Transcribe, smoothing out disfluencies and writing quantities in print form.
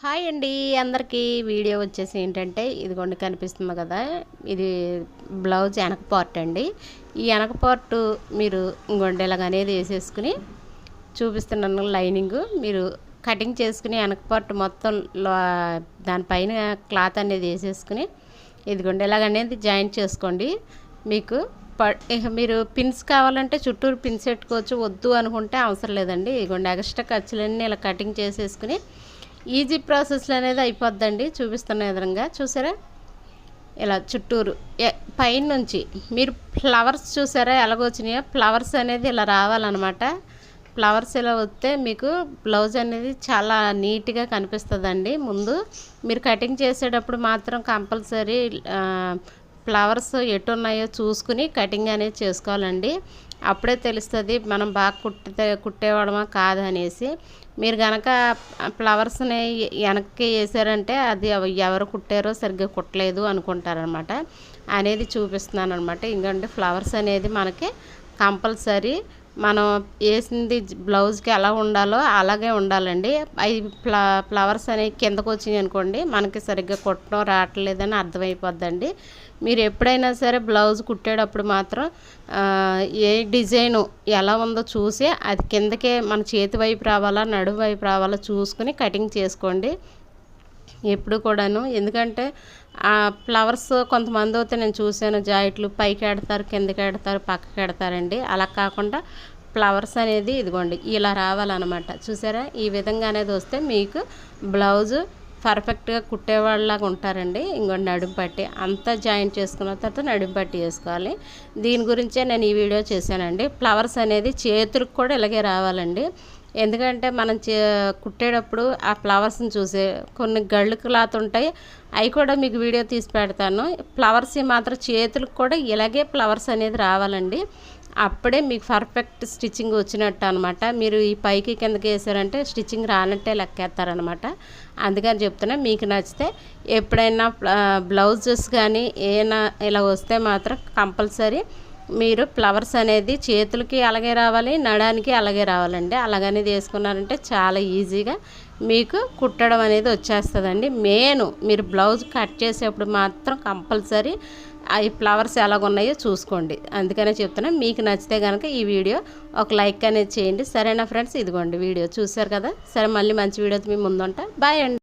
Hi అండి అందరికీ. Video వచ్చేసి ఏంటంటే ఇదిగోండి కనిపిస్తుంది కదా, ఇది బ్లౌజ్ వెనక పార్ట్ అండి. ఈ వెనక పార్ట్ మీరు ఇంకోండి ఇలాగనేది వేసేసుకుని చూపిస్తున్నాను. లైనింగ్ మీరు కటింగ్ చేసుకుని వెనక పార్ట్ మొత్తం దానిపైన క్లాత్ అనేది వేసేసుకుని ఇదిగోండి ఇలాగనేది జాయింట్ చేసుకోండి. మీకు మీరు పిన్స్ కావాలంటే చుట్టూరు పిన్స్ పెట్టుకోవచ్చు, వద్దు అనుకుంటే అవసరం లేదండి. ఇదిగోండి ఎక్స్ట్రా ఖర్చులన్నీ ఇలా కటింగ్ చేసేసుకుని ఈజీ ప్రాసెస్లో అనేది అయిపోద్దండి. చూపిస్తున్న విధంగా చూసారా, ఇలా చుట్టూరు పైన నుంచి మీరు ఫ్లవర్స్ చూసారా ఎలాగొచ్చినాయో, ఫ్లవర్స్ అనేది ఇలా రావాలన్నమాట. ఫ్లవర్స్ ఇలా వస్తే మీకు బ్లౌజ్ అనేది చాలా నీట్గా కనిపిస్తుందండి. ముందు మీరు కటింగ్ చేసేటప్పుడు మాత్రం కంపల్సరీ ఫ్లవర్స్ ఎటు ఉన్నాయో చూసుకుని కటింగ్ అనేది చేసుకోవాలండి. అప్పుడే తెలుస్తుంది మనం బాగా కుట్టేవాడమా కాదనేసి. మీరు కనుక ఫ్లవర్స్ని వెనక్కి వేసారంటే అది ఎవరు కుట్టారో సరిగ్గా కుట్టలేదు అనుకుంటారనమాట. అనేది చూపిస్తున్నాను అనమాట. ఇంకంటే ఫ్లవర్స్ అనేది మనకి కంపల్సరీ మనం వేసింది బ్లౌజ్కి ఎలా ఉండాలో అలాగే ఉండాలండి. అవి ఫ్లవర్స్ అనేవి కిందకు వచ్చినాయి అనుకోండి, మనకి సరిగ్గా కుట్టడం రావట్లేదని అర్థమైపోద్దండి. మీరు ఎప్పుడైనా సరే బ్లౌజ్ కుట్టేటప్పుడు మాత్రం ఏ డిజైను ఎలా ఉందో చూసి అది కిందకే మన చేతి వైపు రావాలా నడుము వైపు రావాలా చూసుకుని కటింగ్ చేసుకోండి ఎప్పుడు కూడాను. ఎందుకంటే ఫ్లవర్స్ కొంతమంది అయితే నేను చూసాను, జాయిట్లు పైకి ఎడతారు, కిందకి ఎడతారు, పక్కకి ఎడతారండి. అలా కాకుండా ఫ్లవర్స్ అనేది ఇదిగోండి ఇలా రావాలన్నమాట. చూసారా, ఈ విధంగా అనేది వస్తే మీకు బ్లౌజు పర్ఫెక్ట్గా కుట్టేవాళ్ళలాగా ఉంటారండి. ఇంకోటి నడుము పట్టి అంతా జాయింట్ చేసుకున్న తర్వాత నడుము పట్టి వేసుకోవాలి. దీని గురించే నేను ఈ వీడియో చేశానండి. ఫ్లవర్స్ అనేది చేతులకు కూడా ఇలాగే రావాలండి. ఎందుకంటే మనం కుట్టేటప్పుడు ఆ ఫ్లవర్స్ని చూసే కొన్ని గళ్ళు క్లాత్ ఉంటాయి, అవి కూడా మీకు వీడియో తీసి పెడతాను. ఫ్లవర్స్ మాత్రం చేతులకు కూడా ఇలాగే ఫ్లవర్స్ అనేది రావాలండి. అప్పుడే మీకు పర్ఫెక్ట్ స్టిచ్చింగ్ వచ్చినట్టు అనమాట. మీరు ఈ పైకి కిందకి వేసారంటే స్టిచ్చింగ్ రానట్టే లెక్కేస్తారనమాట. అందుకని చెప్తున్నా, మీకు నచ్చితే ఎప్పుడైనా బ్లౌజెస్ కానీ ఏమైనా ఇలా వస్తే మాత్రం కంపల్సరీ మీరు ఫ్లవర్స్ అనేది చేతులకి అలాగే రావాలి, నడానికి అలాగే రావాలండి. అలాగనేది వేసుకున్నారంటే చాలా ఈజీగా మీకు కుట్టడం అనేది వచ్చేస్తుందండి. మీరు బ్లౌజ్ కట్ చేసేప్పుడు మాత్రం కంపల్సరీ అవి ఫ్లవర్స్ ఎలాగున్నాయో చూసుకోండి. అందుకనే చెప్తున్నా, మీకు నచ్చితే కనుక ఈ వీడియో ఒక లైక్ అనేది చేయండి. సరేనా ఫ్రెండ్స్, ఇదిగోండి వీడియో చూసారు కదా. సరే, మళ్ళీ మంచి వీడియోతో మీ ముందుంటా. బాయ్ అండి.